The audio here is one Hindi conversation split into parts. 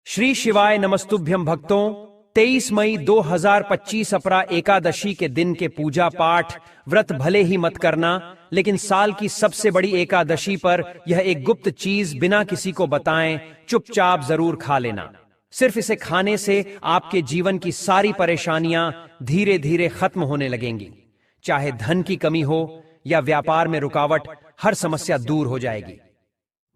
श्री शिवाय नमस्तुभ्यं भक्तों। 23 मई 2025 अपरा एकादशी के दिन के पूजा पाठ व्रत भले ही मत करना, लेकिन साल की सबसे बड़ी एकादशी पर यह एक गुप्त चीज बिना किसी को बताएं चुपचाप जरूर खा लेना। सिर्फ इसे खाने से आपके जीवन की सारी परेशानियां धीरे धीरे खत्म होने लगेंगी। चाहे धन की कमी हो या व्यापार में रुकावट, हर समस्या दूर हो जाएगी।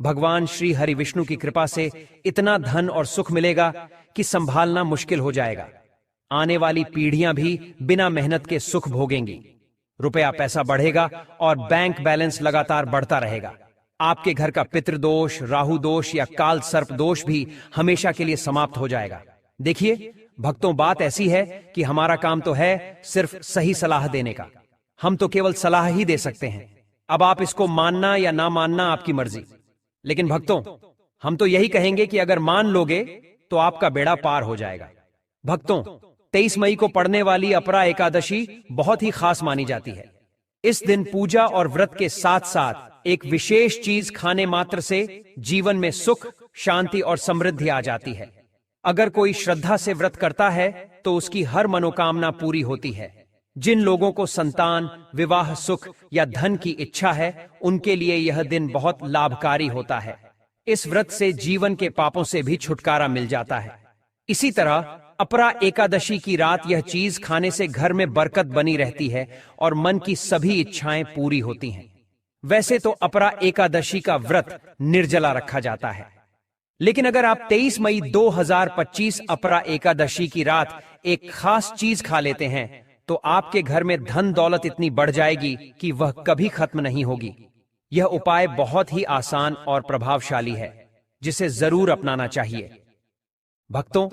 भगवान श्री हरि विष्णु की कृपा से इतना धन और सुख मिलेगा कि संभालना मुश्किल हो जाएगा। आने वाली पीढ़ियां भी बिना मेहनत के सुख भोगेंगी। रुपया पैसा बढ़ेगा और बैंक बैलेंस लगातार बढ़ता रहेगा। आपके घर का पितृदोष, राहु दोष या काल सर्प दोष भी हमेशा के लिए समाप्त हो जाएगा। देखिए भक्तों, बात ऐसी है कि हमारा काम तो है सिर्फ सही सलाह देने का। हम तो केवल सलाह ही दे सकते हैं। अब आप इसको मानना या ना मानना आपकी मर्जी। लेकिन भक्तों, हम तो यही कहेंगे कि अगर मान लोगे तो आपका बेड़ा पार हो जाएगा। भक्तों, 23 मई को पड़ने वाली अपरा एकादशी बहुत ही खास मानी जाती है। इस दिन पूजा और व्रत के साथ साथ एक विशेष चीज खाने मात्र से जीवन में सुख, शांति और समृद्धि आ जाती है। अगर कोई श्रद्धा से व्रत करता है तो उसकी हर मनोकामना पूरी होती है। जिन लोगों को संतान, विवाह सुख या धन की इच्छा है, उनके लिए यह दिन बहुत लाभकारी होता है। इस व्रत से जीवन के पापों से भी छुटकारा मिल जाता है। इसी तरह अपरा एकादशी की रात यह चीज खाने से घर में बरकत बनी रहती है और मन की सभी इच्छाएं पूरी होती हैं। वैसे तो अपरा एकादशी का व्रत निर्जला रखा जाता है, लेकिन अगर आप 23 मई 2025 अपरा एकादशी की रात एक खास चीज खा लेते हैं तो आपके घर में धन दौलत इतनी बढ़ जाएगी कि वह कभी खत्म नहीं होगी। यह उपाय बहुत ही आसान और प्रभावशाली है, जिसे जरूर अपनाना चाहिए। भक्तों,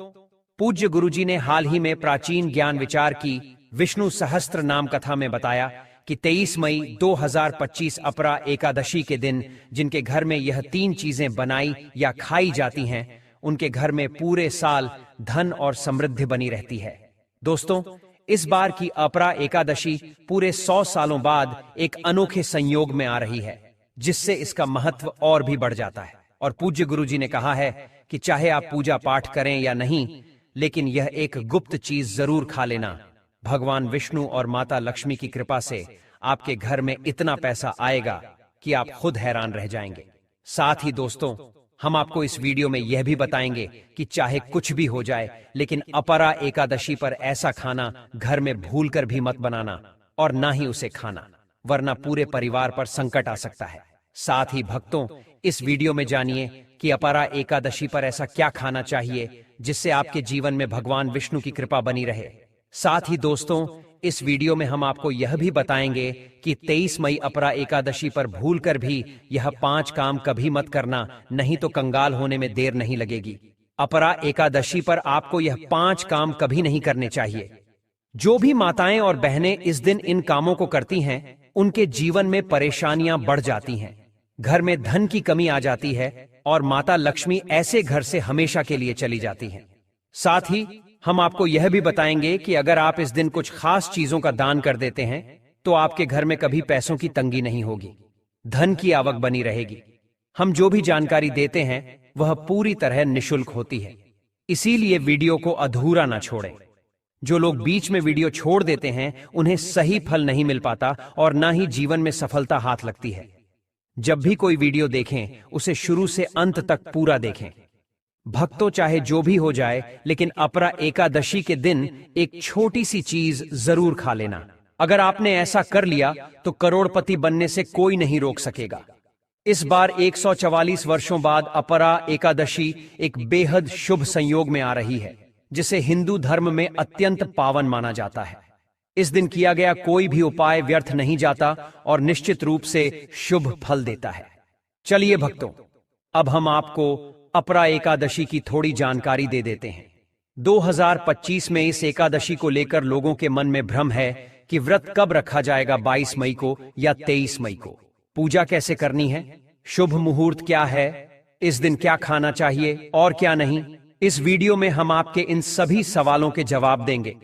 पूज्य गुरुजी ने हाल ही में प्राचीन ज्ञान विचार की विष्णु सहस्त्र नाम कथा में बताया कि 23 मई 2025 अपरा एकादशी के दिन जिनके घर में यह 3 चीजें बनाई या खाई जाती हैं, उनके घर में पूरे साल धन और समृद्धि बनी रहती है। दोस्तों, इस बार की अपरा एकादशी पूरे 100 सालों बाद एक अनोखे संयोग में आ रही है, जिससे इसका महत्व और भी बढ़ जाता है। और पूज्य गुरुजी ने कहा है कि चाहे आप पूजा पाठ करें या नहीं, लेकिन यह एक गुप्त चीज जरूर खा लेना। भगवान विष्णु और माता लक्ष्मी की कृपा से आपके घर में इतना पैसा आएगा कि आप खुद हैरान रह जाएंगे। साथ ही दोस्तों, हम आपको इस वीडियो में यह भी बताएंगे कि चाहे कुछ भी हो जाए, लेकिन अपरा एकादशी पर ऐसा खाना घर में भूलकर भी मत बनाना और ना ही उसे खाना, वरना पूरे परिवार पर संकट आ सकता है। साथ ही भक्तों, इस वीडियो में जानिए कि अपरा एकादशी पर ऐसा क्या खाना चाहिए जिससे आपके जीवन में भगवान विष्णु की कृपा बनी रहे। साथ ही दोस्तों, इस वीडियो में हम आपको यह भी बताएंगे कि 23 मई अपरा एकादशी पर भूलकर भी यह 5 काम कभी मत करना, नहीं तो कंगाल होने में देर नहीं लगेगी। अपरा एकादशी पर आपको यह 5 काम कभी नहीं करने चाहिए। जो भी माताएं और बहनें इस दिन इन कामों को करती हैं, उनके जीवन में परेशानियां बढ़ जाती हैं, घर में धन की कमी आ जाती है और माता लक्ष्मी ऐसे घर से हमेशा के लिए चली जाती हैं। साथ ही हम आपको यह भी बताएंगे कि अगर आप इस दिन कुछ खास चीजों का दान कर देते हैं तो आपके घर में कभी पैसों की तंगी नहीं होगी, धन की आवक बनी रहेगी। हम जो भी जानकारी देते हैं वह पूरी तरह निशुल्क होती है, इसीलिए वीडियो को अधूरा ना छोड़ें। जो लोग बीच में वीडियो छोड़ देते हैं उन्हें सही फल नहीं मिल पाता और ना ही जीवन में सफलता हाथ लगती है। जब भी कोई वीडियो देखें, उसे शुरू से अंत तक पूरा देखें। भक्तों, चाहे जो भी हो जाए, लेकिन अपरा एकादशी के दिन एक छोटी सी चीज जरूर खा लेना। अगर आपने ऐसा कर लिया तो करोड़पति बनने से कोई नहीं रोक सकेगा। इस बार 144 वर्षों बाद अपरा एकादशी एक बेहद शुभ संयोग में आ रही है, जिसे हिंदू धर्म में अत्यंत पावन माना जाता है। इस दिन किया गया कोई भी उपाय व्यर्थ नहीं जाता और निश्चित रूप से शुभ फल देता है। चलिए भक्तों, अब हम आपको अपरा एकादशी की थोड़ी जानकारी दे देते हैं। 2025 में इस एकादशी को लेकर लोगों के मन में भ्रम है कि व्रत कब रखा जाएगा, 22 मई को या 23 मई को। पूजा कैसे करनी है, शुभ मुहूर्त क्या है, इस दिन क्या खाना चाहिए और क्या नहीं। इस वीडियो में हम आपके इन सभी सवालों के जवाब देंगे।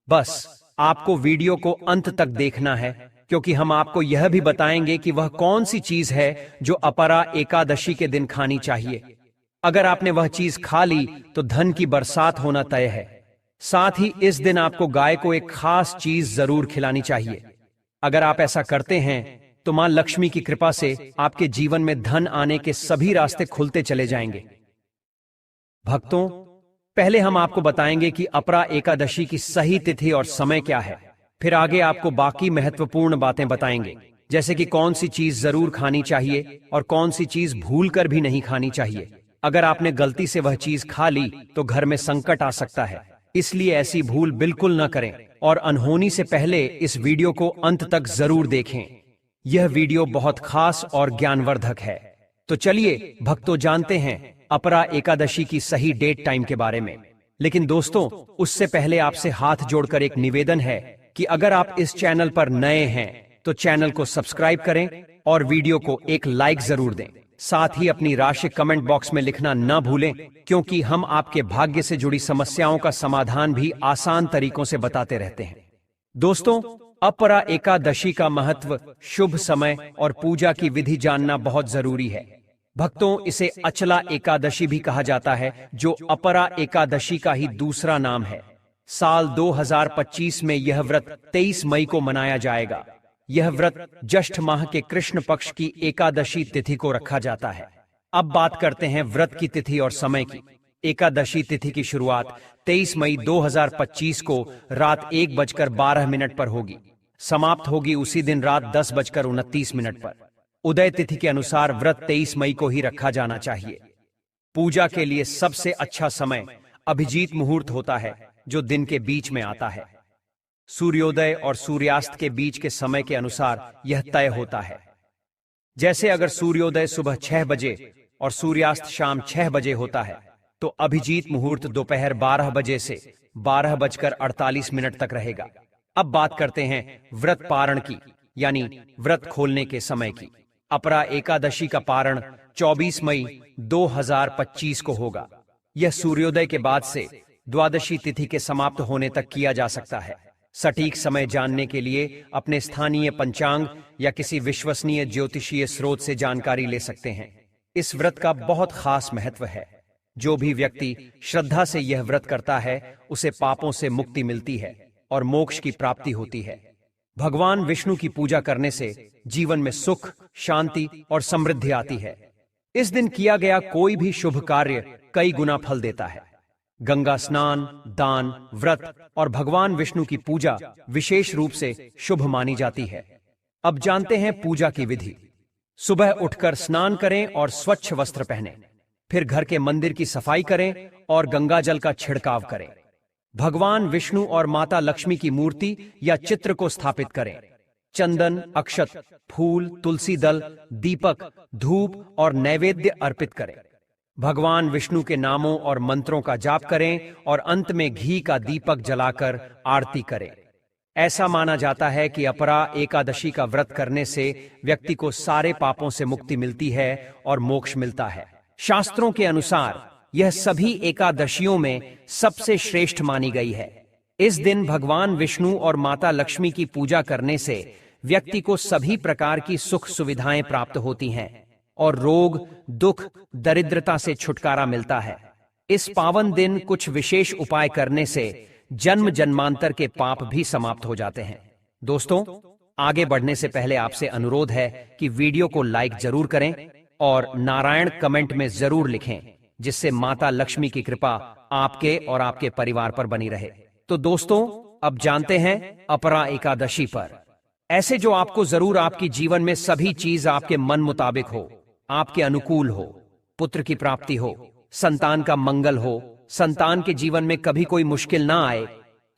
बस आपको वीडियो को अंत तक देखना है, क्योंकि हम आपको यह भी बताएंगे कि वह कौन सी चीज है जो अपरा एकादशी के दिन खानी चाहिए। अगर आपने वह चीज खा ली तो धन की बरसात होना तय है। साथ ही इस दिन आपको गाय को एक खास चीज जरूर खिलानी चाहिए। अगर आप ऐसा करते हैं तो मां लक्ष्मी की कृपा से आपके जीवन में धन आने के सभी रास्ते खुलते चले जाएंगे। भक्तों, पहले हम आपको बताएंगे कि अपरा एकादशी की सही तिथि और समय क्या है। फिर आगे आपको बाकी महत्वपूर्ण बातें बताएंगे, जैसे कि कौन सी चीज जरूर खानी चाहिए और कौन सी चीज भूलकर भी नहीं खानी चाहिए। अगर आपने गलती से वह चीज खा ली तो घर में संकट आ सकता है, इसलिए ऐसी भूल बिल्कुल न करें और अनहोनी से पहले इस वीडियो को अंत तक जरूर देखें। यह वीडियो बहुत खास और ज्ञानवर्धक है। तो चलिए भक्तों, जानते हैं अपरा एकादशी की सही डेट टाइम के बारे में। लेकिन दोस्तों, उससे पहले आपसे हाथ जोड़कर एक निवेदन है कि अगर आप इस चैनल पर नए हैं तो चैनल को सब्सक्राइब करें और वीडियो को एक लाइक जरूर दें। साथ ही अपनी राशि कमेंट बॉक्स में लिखना न भूलें, क्योंकि हम आपके भाग्य से जुड़ी समस्याओं का समाधान भी आसान तरीकों से बताते रहते हैं। दोस्तों, अपरा एकादशी का महत्व, शुभ समय और पूजा की विधि जानना बहुत जरूरी है। भक्तों, इसे अचला एकादशी भी कहा जाता है, जो अपरा एकादशी का ही दूसरा नाम है। साल 2025 में यह व्रत 23 मई को मनाया जाएगा। यह व्रत ज्येष्ठ माह के कृष्ण पक्ष की एकादशी तिथि को रखा जाता है। अब बात करते हैं व्रत की तिथि और समय की। एकादशी तिथि की शुरुआत 23 मई 2025 को रात 1:12 पर होगी। समाप्त होगी उसी दिन रात 10:29 पर। उदय तिथि के अनुसार व्रत 23 मई को ही रखा जाना चाहिए। पूजा के लिए सबसे अच्छा समय अभिजीत मुहूर्त होता है, जो दिन के बीच में आता है। सूर्योदय और सूर्यास्त के बीच के समय के अनुसार यह तय होता है। जैसे अगर सूर्योदय सुबह 6 बजे और सूर्यास्त शाम 6 बजे होता है, तो अभिजीत मुहूर्त दोपहर 12 बजे से 12:48 तक रहेगा। अब बात करते हैं व्रत पारण की, यानी व्रत खोलने के समय की। अपरा एकादशी का पारण 24 मई 2025 को होगा। यह सूर्योदय के बाद से द्वादशी तिथि के समाप्त होने तक किया जा सकता है। सटीक समय जानने के लिए अपने स्थानीय पंचांग या किसी विश्वसनीय ज्योतिषीय स्रोत से जानकारी ले सकते हैं। इस व्रत का बहुत खास महत्व है। जो भी व्यक्ति श्रद्धा से यह व्रत करता है, उसे पापों से मुक्ति मिलती है और मोक्ष की प्राप्ति होती है। भगवान विष्णु की पूजा करने से जीवन में सुख, शांति और समृद्धि आती है। इस दिन किया गया कोई भी शुभ कार्य कई गुना फल देता है। गंगा स्नान, दान, व्रत और भगवान विष्णु की पूजा विशेष रूप से शुभ मानी जाती है। अब जानते हैं पूजा की विधि। सुबह उठकर स्नान करें और स्वच्छ वस्त्र पहनें। फिर घर के मंदिर की सफाई करें और गंगा जल का छिड़काव करें। भगवान विष्णु और माता लक्ष्मी की मूर्ति या चित्र को स्थापित करें। चंदन, अक्षत, फूल, तुलसी दल, दीपक, धूप और नैवेद्य अर्पित करें। भगवान विष्णु के नामों और मंत्रों का जाप करें और अंत में घी का दीपक जलाकर आरती करें। ऐसा माना जाता है कि अपरा एकादशी का व्रत करने से व्यक्ति को सारे पापों से मुक्ति मिलती है और मोक्ष मिलता है। शास्त्रों के अनुसार यह सभी एकादशियों में सबसे श्रेष्ठ मानी गई है। इस दिन भगवान विष्णु और माता लक्ष्मी की पूजा करने से व्यक्ति को सभी प्रकार की सुख सुविधाएं प्राप्त होती हैं और रोग, दुख, दरिद्रता से छुटकारा मिलता है। इस पावन दिन कुछ विशेष उपाय करने से जन्म जन्मांतर के पाप भी समाप्त हो जाते हैं। दोस्तों, आगे बढ़ने से पहले आपसे अनुरोध है कि वीडियो को लाइक जरूर करें और नारायण कमेंट में जरूर लिखें, जिससे माता लक्ष्मी की कृपा आपके और आपके परिवार पर बनी रहे। तो दोस्तों, अब जानते हैं अपरा एकादशी पर ऐसे जो आपको जरूर आपकी जीवन में सभी चीज आपके मन मुताबिक हो, आपके अनुकूल हो, पुत्र की प्राप्ति हो, संतान का मंगल हो, संतान के जीवन में कभी कोई मुश्किल ना आए।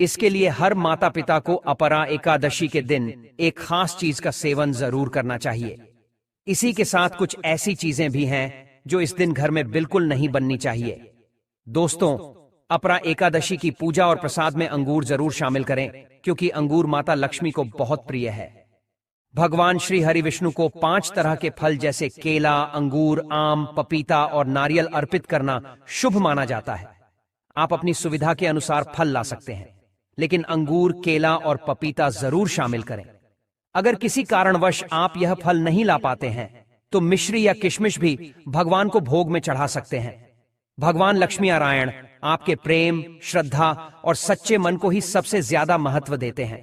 इसके लिए हर माता पिता को अपरा एकादशी के दिन एक खास चीज का सेवन जरूर करना चाहिए। इसी के साथ कुछ ऐसी चीजें भी हैं जो इस दिन घर में बिल्कुल नहीं बननी चाहिए। दोस्तों, अपरा एकादशी की पूजा और प्रसाद में अंगूर जरूर शामिल करें, क्योंकि अंगूर माता लक्ष्मी को बहुत प्रिय है। भगवान श्री हरि विष्णु को 5 तरह के फल जैसे केला, अंगूर, आम, पपीता और नारियल अर्पित करना शुभ माना जाता है। आप अपनी सुविधा के अनुसार फल ला सकते हैं, लेकिन अंगूर, केला और पपीता जरूर शामिल करें। अगर किसी कारणवश आप यह फल नहीं ला पाते हैं, तो मिश्री या किशमिश भी भगवान को भोग में चढ़ा सकते हैं। भगवान लक्ष्मी नारायण आपके प्रेम, श्रद्धा और सच्चे मन को ही सबसे ज्यादा महत्व देते हैं।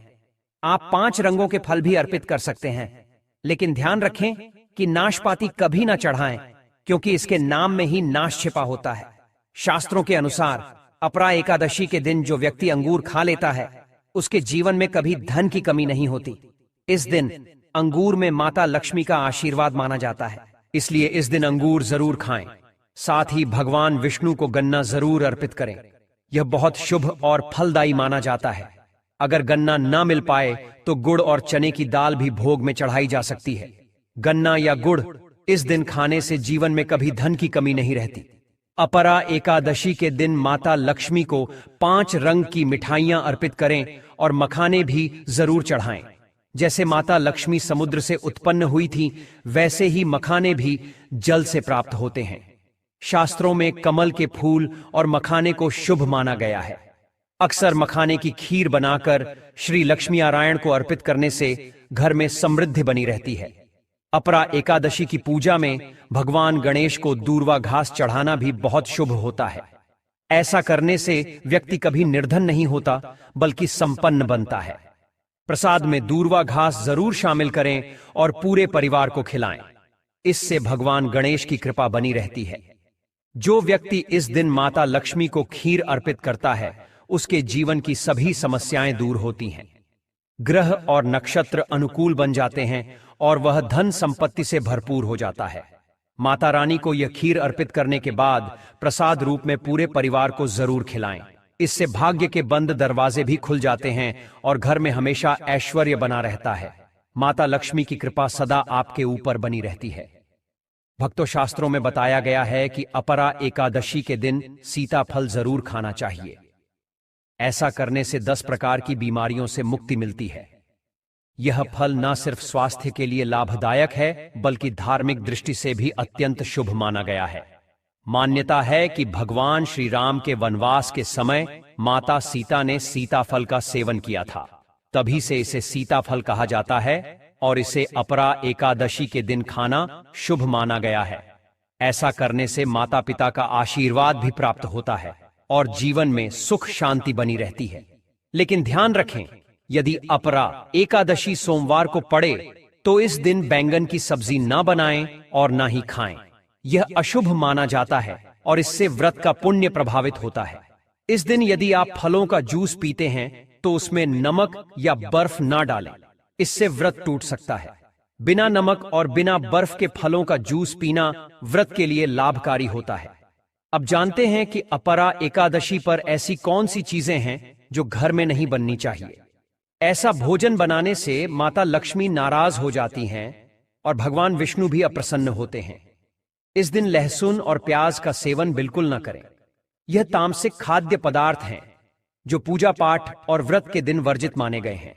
आप 5 रंगों के फल भी अर्पित कर सकते हैं, लेकिन ध्यान रखें कि नाशपाती कभी ना चढ़ाएं, क्योंकि इसके नाम में ही नाश छिपा होता है। शास्त्रों के अनुसार अपरा एकादशी के दिन जो व्यक्ति अंगूर खा लेता है, उसके जीवन में कभी धन की कमी नहीं होती। इस दिन अंगूर में माता लक्ष्मी का आशीर्वाद माना जाता है, इसलिए इस दिन अंगूर जरूर खाएं। साथ ही भगवान विष्णु को गन्ना जरूर अर्पित करें। यह बहुत शुभ और फलदायी माना जाता है। अगर गन्ना ना मिल पाए तो गुड़ और चने की दाल भी भोग में चढ़ाई जा सकती है। गन्ना या गुड़ इस दिन खाने से जीवन में कभी धन की कमी नहीं रहती। अपरा एकादशी के दिन माता लक्ष्मी को 5 रंग की मिठाइयां अर्पित करें और मखाने भी जरूर चढ़ाएं। जैसे माता लक्ष्मी समुद्र से उत्पन्न हुई थी, वैसे ही मखाने भी जल से प्राप्त होते हैं। शास्त्रों में कमल के फूल और मखाने को शुभ माना गया है। अक्सर मखाने की खीर बनाकर श्री लक्ष्मी नारायण को अर्पित करने से घर में समृद्धि बनी रहती है। अपरा एकादशी की पूजा में भगवान गणेश को दूर्वा घास चढ़ाना भी बहुत शुभ होता है। ऐसा करने से व्यक्ति कभी निर्धन नहीं होता, बल्कि संपन्न बनता है। प्रसाद में दूर्वा घास जरूर शामिल करें और पूरे परिवार को खिलाएं। इससे भगवान गणेश की कृपा बनी रहती है। जो व्यक्ति इस दिन माता लक्ष्मी को खीर अर्पित करता है, उसके जीवन की सभी समस्याएं दूर होती हैं। ग्रह और नक्षत्र अनुकूल बन जाते हैं और वह धन संपत्ति से भरपूर हो जाता है। माता रानी को यह खीर अर्पित करने के बाद प्रसाद रूप में पूरे परिवार को जरूर खिलाएं। इससे भाग्य के बंद दरवाजे भी खुल जाते हैं और घर में हमेशा ऐश्वर्य बना रहता है। माता लक्ष्मी की कृपा सदा आपके ऊपर बनी रहती है। भक्तों, शास्त्रों में बताया गया है कि अपरा एकादशी के दिन सीताफल जरूर खाना चाहिए। ऐसा करने से 10 प्रकार की बीमारियों से मुक्ति मिलती है। यह फल न सिर्फ स्वास्थ्य के लिए लाभदायक है, बल्कि धार्मिक दृष्टि से भी अत्यंत शुभ माना गया है। मान्यता है कि भगवान श्री राम के वनवास के समय माता सीता ने सीताफल का सेवन किया था, तभी से इसे सीताफल कहा जाता है और इसे अपरा एकादशी के दिन खाना शुभ माना गया है। ऐसा करने से माता पिता का आशीर्वाद भी प्राप्त होता है और जीवन में सुख शांति बनी रहती है। लेकिन ध्यान रखें, यदि अपरा एकादशी सोमवार को पड़े तो इस दिन बैंगन की सब्जी ना बनाएं और ना ही खाएं। यह अशुभ माना जाता है और इससे व्रत का पुण्य प्रभावित होता है। इस दिन यदि आप फलों का जूस पीते हैं तो उसमें नमक या बर्फ ना डालें, इससे व्रत टूट सकता है। बिना नमक और बिना बर्फ के फलों का जूस पीना व्रत के लिए लाभकारी होता है। अब जानते हैं कि अपरा एकादशी पर ऐसी कौन सी चीजें हैं जो घर में नहीं बननी चाहिए। ऐसा भोजन बनाने से माता लक्ष्मी नाराज हो जाती हैं और भगवान विष्णु भी अप्रसन्न होते हैं। इस दिन लहसुन और प्याज का सेवन बिल्कुल न करें। यह तामसिक खाद्य पदार्थ हैं जो पूजा पाठ और व्रत के दिन वर्जित माने गए हैं।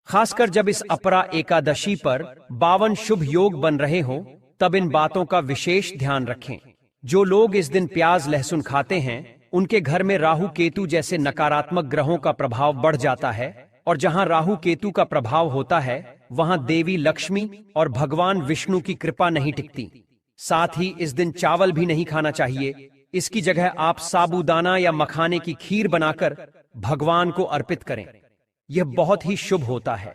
खासकर जब इस अपरा एकादशी पर 52 शुभ योग बन रहे हों, तब इन बातों का विशेष ध्यान रखें। जो लोग इस दिन प्याज लहसुन खाते हैं, उनके घर में राहु केतु जैसे नकारात्मक ग्रहों का प्रभाव बढ़ जाता है और जहां राहु केतु का प्रभाव होता है, वहां देवी लक्ष्मी और भगवान विष्णु की कृपा नहीं टिकती। साथ ही इस दिन चावल भी नहीं खाना चाहिए। इसकी जगह आप साबूदाना या मखाने की खीर बनाकर भगवान को अर्पित करें। यह बहुत ही शुभ होता है।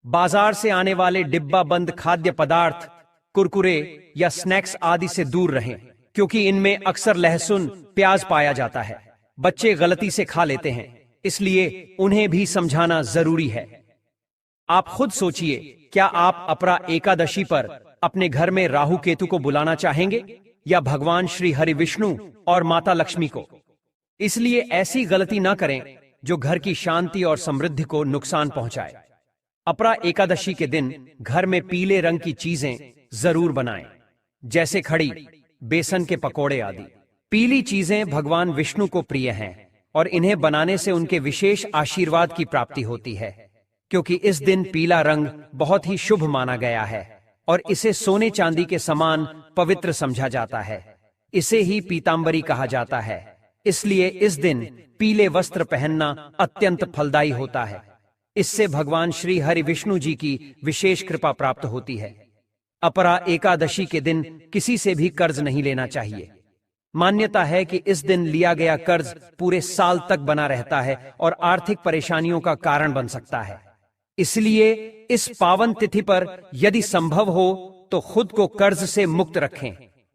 बाजार से आने वाले डिब्बा बंद खाद्य पदार्थ, कुरकुरे या स्नैक्स आदि से दूर रहें, क्योंकि इनमें अक्सर लहसुन प्याज पाया जाता है। बच्चे गलती से खा लेते हैं, इसलिए उन्हें भी समझाना जरूरी है। आप खुद सोचिए, क्या आप अपरा एकादशी पर अपने घर में राहु केतु को बुलाना चाहेंगे या भगवान श्री हरि विष्णु और माता लक्ष्मी को? इसलिए ऐसी गलती ना करें जो घर की शांति और समृद्धि को नुकसान पहुंचाए। अपरा एकादशी के दिन घर में पीले रंग की चीजें जरूर बनाएं, जैसे खड़ी, बेसन के पकोड़े आदि। पीली चीजें भगवान विष्णु को प्रिय हैं और इन्हें बनाने से उनके विशेष आशीर्वाद की प्राप्ति होती है, क्योंकि इस दिन पीला रंग बहुत ही शुभ माना गया है और इसे सोने चांदी के समान पवित्र समझा जाता है। इसे ही पीतांबरी कहा जाता है। इसलिए इस दिन पीले वस्त्र पहनना अत्यंत फलदायी होता है। इससे भगवान श्री हरि विष्णु जी की विशेष कृपा प्राप्त होती है। अपरा एकादशी के दिन किसी से भी कर्ज नहीं लेना चाहिए। मान्यता है कि इस दिन लिया गया कर्ज पूरे साल तक बना रहता है और आर्थिक परेशानियों का कारण बन सकता है। इसलिए इस पावन तिथि पर यदि संभव हो तो खुद को कर्ज से मुक्त रखें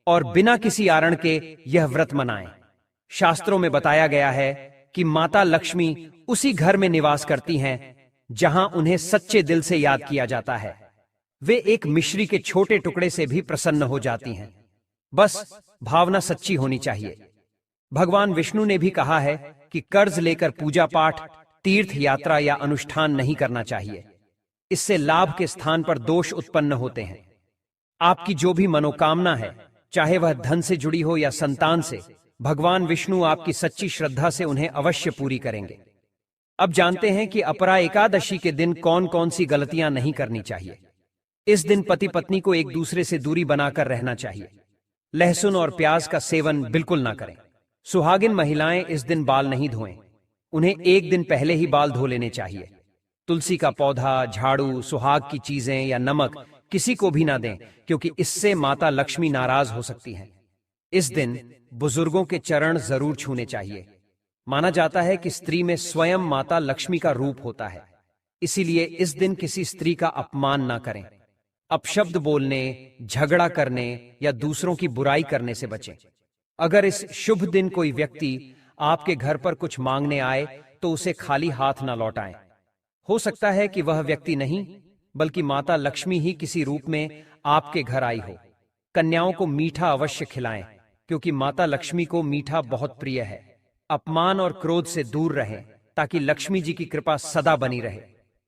और बिना किसी कारण के यह व्रत मनाएं। शास्त्रों में बताया गया है कि माता लक्ष्मी उसी घर में निवास करती हैं जहां उन्हें सच्चे दिल से याद किया जाता है। वे एक मिश्री के छोटे टुकड़े से भी प्रसन्न हो जाती हैं। बस भावना सच्ची होनी चाहिए। भगवान विष्णु ने भी कहा है कि कर्ज लेकर पूजा पाठ, तीर्थ यात्रा या अनुष्ठान नहीं करना चाहिए। इससे लाभ के स्थान पर दोष उत्पन्न होते हैं। आपकी जो भी मनोकामना है, चाहे वह धन से जुड़ी हो या संतान से, भगवान विष्णु आपकी सच्ची श्रद्धा से उन्हें अवश्य पूरी करेंगे। अब जानते हैं कि अपरा एकादशी के दिन कौन कौन सी गलतियां नहीं करनी चाहिए। इस दिन पति पत्नी को एक दूसरे से दूरी बनाकर रहना चाहिए। लहसुन और प्याज का सेवन बिल्कुल ना करें। सुहागिन महिलाएं इस दिन बाल नहीं धोएं। उन्हें एक दिन पहले ही बाल धो लेने चाहिए। तुलसी का पौधा, झाड़ू, सुहाग की चीजें या नमक किसी को भी ना दें, क्योंकि इससे माता लक्ष्मी नाराज हो सकती हैं। इस दिन बुजुर्गों के चरण जरूर छूने चाहिए। माना जाता है कि स्त्री में स्वयं माता लक्ष्मी का रूप होता है। इसीलिए इस दिन किसी स्त्री का अपमान ना करें। अपशब्द बोलने, झगड़ा करने या दूसरों की बुराई करने से बचें। अगर इस शुभ दिन कोई व्यक्ति आपके घर पर कुछ मांगने आए तो उसे खाली हाथ ना लौटाएं। हो सकता है कि वह व्यक्ति नहीं बल्कि माता लक्ष्मी ही किसी रूप में आपके घर आई हो। कन्याओं को मीठा अवश्य खिलाएं, क्योंकि माता लक्ष्मी को मीठा बहुत प्रिय है। अपमान और क्रोध से दूर रहें ताकि लक्ष्मी जी की कृपा सदा बनी रहे।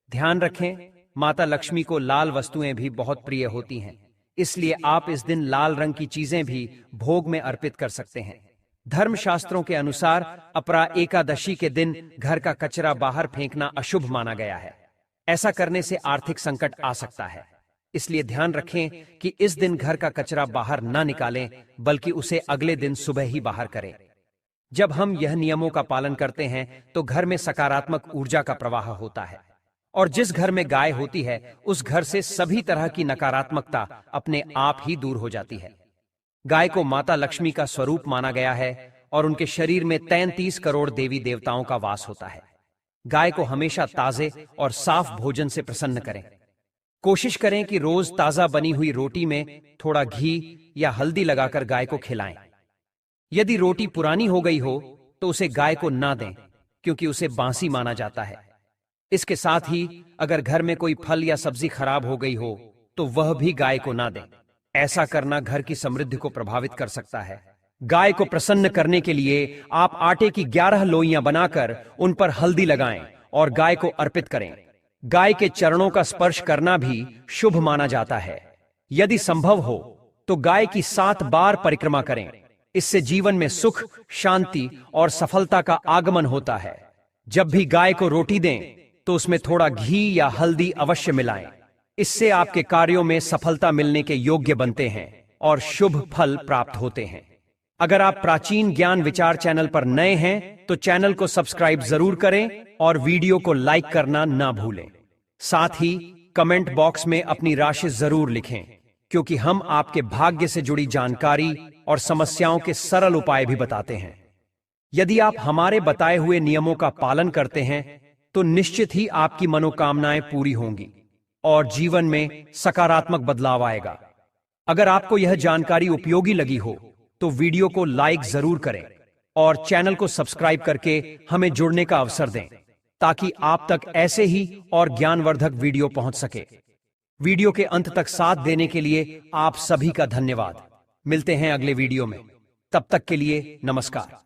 ध्यान रखें, माता लक्ष्मी को लाल वस्तुएं भी बहुत प्रिय होती हैं। इसलिए आप इस दिन लाल रंग की चीजें भी भोग में अर्पित कर सकते हैं। धर्मशास्त्रों के अनुसार अपरा एकादशी के दिन घर का कचरा बाहर फेंकना अशुभ माना गया है। ऐसा करने से आर्थिक संकट आ सकता है। इसलिए ध्यान रखें कि इस दिन घर का कचरा बाहर ना निकालें, बल्कि उसे अगले दिन सुबह ही बाहर करें। जब हम यह नियमों का पालन करते हैं तो घर में सकारात्मक ऊर्जा का प्रवाह होता है, और जिस घर में गाय होती है उस घर से सभी तरह की नकारात्मकता अपने आप ही दूर हो जाती है। गाय को माता लक्ष्मी का स्वरूप माना गया है और उनके शरीर में 33 करोड़ देवी देवताओं का वास होता है। गाय को हमेशा ताजे और साफ भोजन से प्रसन्न करें। कोशिश करें कि रोज ताजा बनी हुई रोटी में थोड़ा घी या हल्दी लगाकर गाय को खिलाएं। यदि रोटी पुरानी हो गई हो तो उसे गाय को ना दें, क्योंकि उसे बासी माना जाता है। इसके साथ ही अगर घर में कोई फल या सब्जी खराब हो गई हो तो वह भी गाय को ना दें। ऐसा करना घर की समृद्धि को प्रभावित कर सकता है। गाय को प्रसन्न करने के लिए आप आटे की 11 लोइयां बनाकर उन पर हल्दी लगाएं और गाय को अर्पित करें। गाय के चरणों का स्पर्श करना भी शुभ माना जाता है। यदि संभव हो तो गाय की 7 बार परिक्रमा करें। इससे जीवन में सुख, शांति और सफलता का आगमन होता है। जब भी गाय को रोटी दें तो उसमें थोड़ा घी या हल्दी अवश्य मिलाएं। इससे आपके कार्यों में सफलता मिलने के योग्य बनते हैं और शुभ फल प्राप्त होते हैं। अगर आप प्राचीन ज्ञान विचार चैनल पर नए हैं तो चैनल को सब्सक्राइब जरूर करें और वीडियो को लाइक करना ना भूलें। साथ ही कमेंट बॉक्स में अपनी राशि जरूर लिखें, क्योंकि हम आपके भाग्य से जुड़ी जानकारी और समस्याओं के सरल उपाय भी बताते हैं। यदि आप हमारे बताए हुए नियमों का पालन करते हैं तो निश्चित ही आपकी मनोकामनाएं पूरी होंगी और जीवन में सकारात्मक बदलाव आएगा। अगर आपको यह जानकारी उपयोगी लगी हो तो वीडियो को लाइक जरूर करें और चैनल को सब्सक्राइब करके हमें जुड़ने का अवसर दें, ताकि आप तक ऐसे ही और ज्ञानवर्धक वीडियो पहुंच सके। वीडियो के अंत तक साथ देने के लिए आप सभी का धन्यवाद। मिलते हैं अगले वीडियो में। तब तक के लिए नमस्कार।